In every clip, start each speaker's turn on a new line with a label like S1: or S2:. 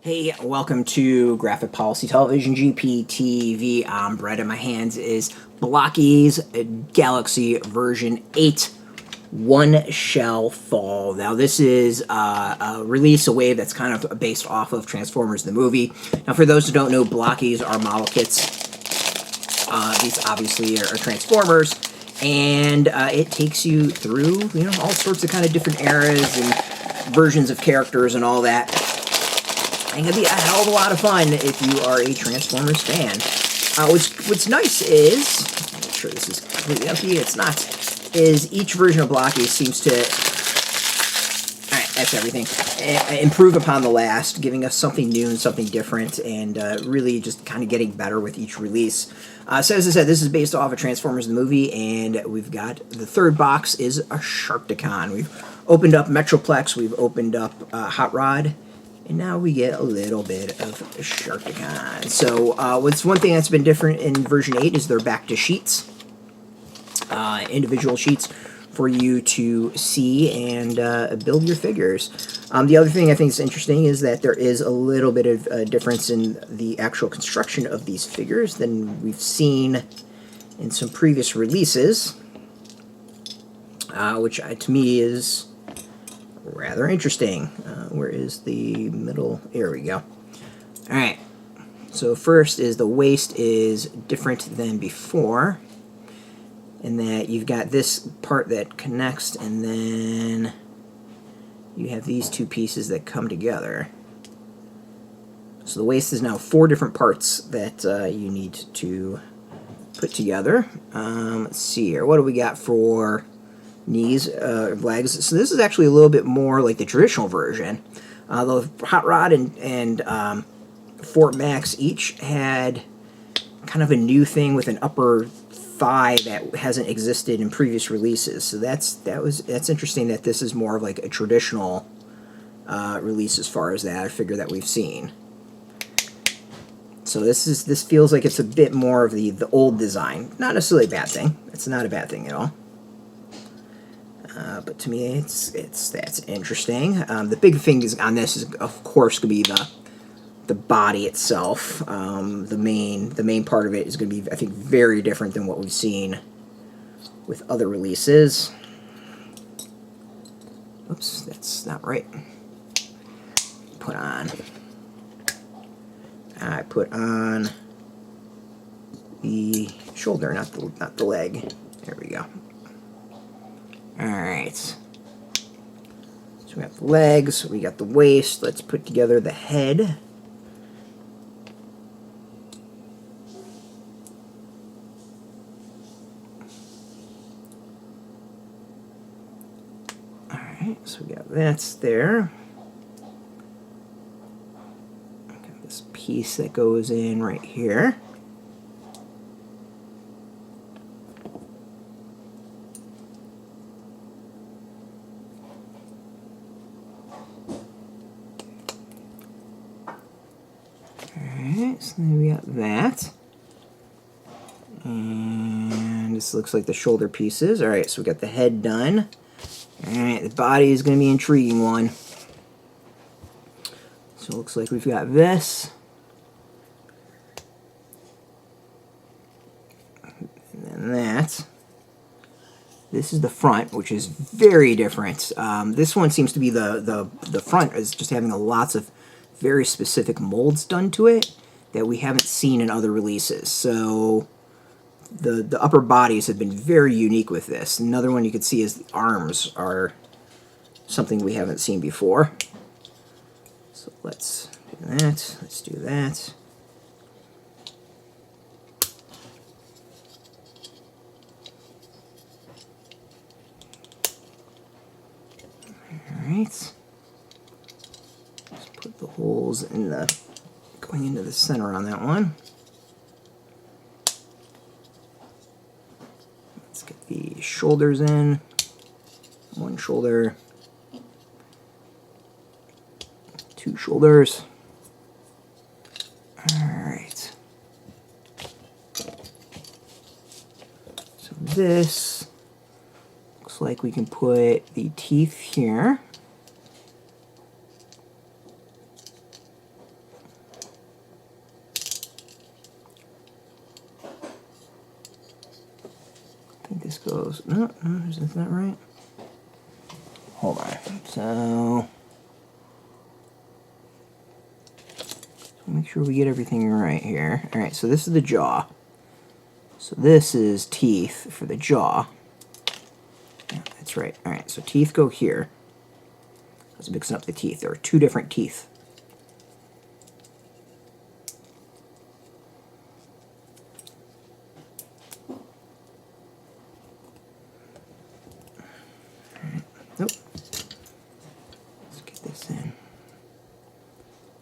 S1: Hey, welcome to Graphic Policy Television, GPTV. I'm Brett, in my hands is Blokees Galaxy version 8, One Shall Fall. Now, this is a release, a wave that's kind of based off of Transformers the movie. Now, for those who don't know, Blokees are model kits. These obviously are Transformers, and it takes you through, all sorts of kind of different eras and versions of characters and all that. It's going to be a hell of a lot of fun if you are a Transformers fan. What's nice is, make sure this is completely empty, it's not, is each version of Blokees seems to, alright, that's everything, improve upon the last, giving us something new and something different, and really just kind of getting better with each release. So as I said, this is based off of Transformers the movie, and we've got, the third box is a Sharkticon. We've opened up Metroplex, we've opened up Hot Rod, and now we get a little bit of Sharkticon. So what's one thing that's been different in version 8 is they're back to sheets. Individual sheets for you to see and build your figures. The other thing I think is interesting is that there is a little bit of a difference in the actual construction of these figures than we've seen in some previous releases, which to me is rather interesting. Where is the middle? Here we go. Alright, so first is the waist is different than before, in that you've got this part that connects, and then you have these two pieces that come together. So the waist is now 4 different parts that you need to put together. Let's see here. What do we got for knees, legs? So this is actually a little bit more like the traditional version. The Hot Rod and Fort Max each had kind of a new thing with an upper thigh that hasn't existed in previous releases. So that's interesting that this is more of like a traditional release as far as that figure that we've seen. So this feels like it's a bit more of the old design. Not necessarily a bad thing. It's not a bad thing at all. But to me, that's interesting. The big thing is on this is, of course, going to be the body itself. The main part of it is going to be, I think, very different than what we've seen with other releases. Oops, that's not right. I put on the shoulder, not the leg. There we go. Alright, so we got the legs, we got the waist. Let's put together the head. Alright, so we got that there. Got this piece that goes in right here. Alright, so then we got that. And this looks like the shoulder pieces. Alright, so we got the head done. Alright, the body is going to be an intriguing one. So it looks like we've got this. And then that. This is the front, which is very different. This one seems to be the front is just having lots of very specific molds done to it that we haven't seen in other releases. So the upper bodies have been very unique with this. Another one you can see is the arms are something we haven't seen before. So let's do that. Let's do that. Alright. Put the holes in going into the center on that one. Let's get the shoulders in. One shoulder. 2 shoulders. Alright. So this looks like we can put the teeth here. close. No, is that not right? Hold on. So make sure we get everything right here. All right, so this is the jaw. So this is teeth for the jaw. Yeah, that's right. All right, so teeth go here. I was mixing up the teeth. There are two different teeth. Nope. Let's get this in.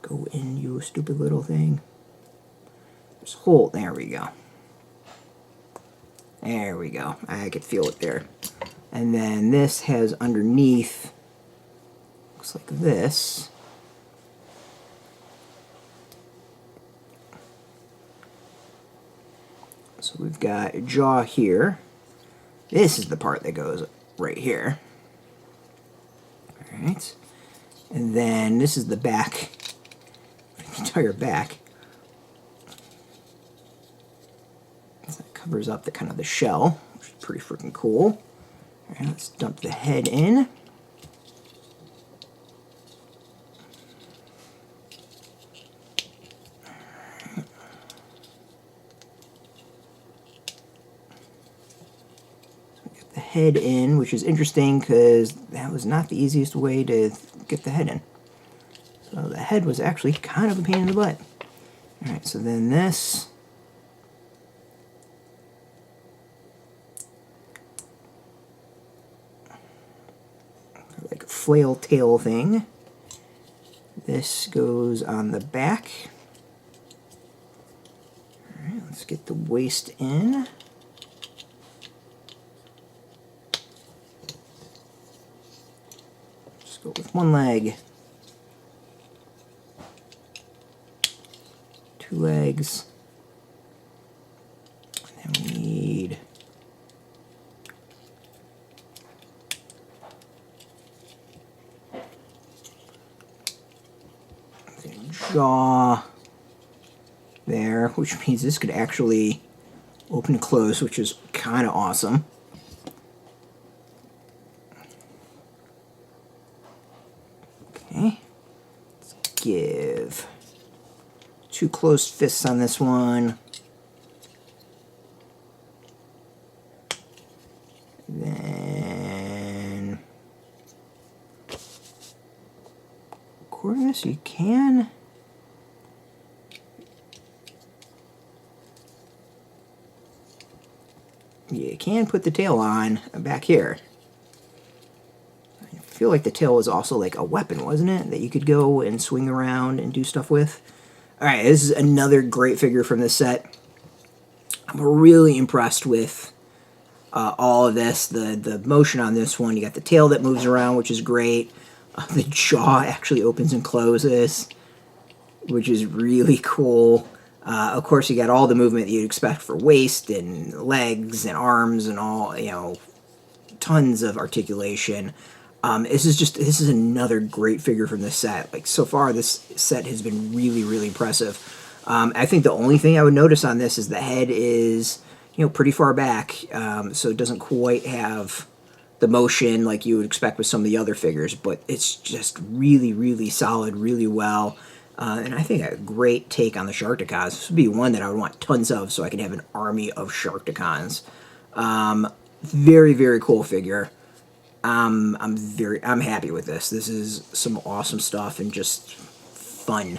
S1: Go in, you stupid little thing. Just hold. There we go. There we go. I could feel it there. And then this has underneath, looks like this. So we've got a jaw here. This is the part that goes right here. Alright. And then this is the back, the entire back. So that covers up the kind of the shell, which is pretty freaking cool. Alright, let's dump the head in. The head in, which is interesting because that was not the easiest way to get the head in. So the head was actually kind of a pain in the butt. Alright, so then this. Like a flail tail thing. This goes on the back. Alright, let's get the waist in. Go with one leg, two legs, and then we need the jaw there, which means this could actually open and close, which is kind of awesome. Okay, let's give two closed fists on this one. Then, according to this, you can. You can put the tail on back here. I feel like the tail was also like a weapon, wasn't it? That you could go and swing around and do stuff with. Alright, this is another great figure from this set. I'm really impressed with all of this. The motion on this one. You got the tail that moves around, which is great. The jaw actually opens and closes, which is really cool. Of course, you got all the movement that you'd expect for waist and legs and arms and all, you know, tons of articulation. This is another great figure from this set. Like, so far, this set has been really, really impressive. I think the only thing I would notice on this is the head is, you know, pretty far back, so it doesn't quite have the motion like you would expect with some of the other figures, but it's just really, really solid, really well. And I think a great take on the Sharkticons. This would be one that I would want tons of, so I could have an army of Sharkticons. Very, very cool figure. I'm happy with this. This is some awesome stuff and just fun.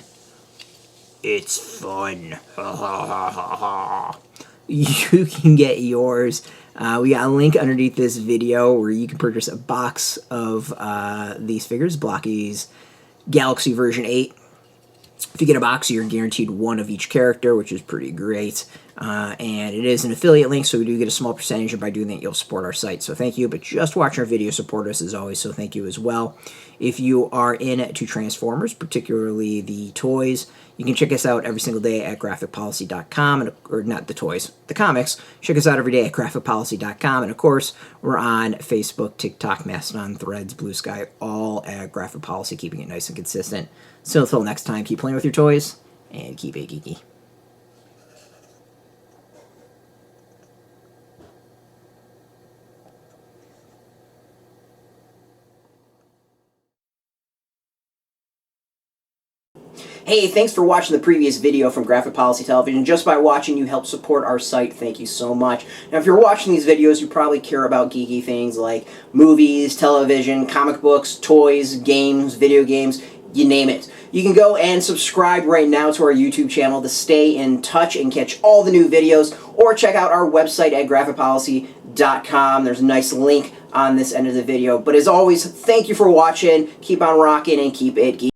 S1: It's fun. You can get yours. We got a link underneath this video where you can purchase a box of these figures, Blokees Galaxy version 8. If you get a box, you're guaranteed one of each character, which is pretty great. And it is an affiliate link, so we do get a small percentage, and by doing that, you'll support our site. So thank you. But just watching our video support us as always, so thank you as well. If you are into Transformers, particularly the toys, you can check us out every single day at graphicpolicy.com, or not the toys, the comics. Check us out every day at graphicpolicy.com, and of course, we're on Facebook, TikTok, Mastodon, Threads, Blue Sky, all at Graphic Policy, keeping it nice and consistent. So until next time, keep playing with your toys, and keep it geeky. Hey, thanks for watching the previous video from Graphic Policy Television. Just by watching, you help support our site. Thank you so much. Now, if you're watching these videos, you probably care about geeky things like movies, television, comic books, toys, games, video games, you name it. You can go and subscribe right now to our YouTube channel to stay in touch and catch all the new videos, or check out our website at graphicpolicy.com. There's a nice link on this end of the video. But as always, thank you for watching. Keep on rocking and keep it geeky.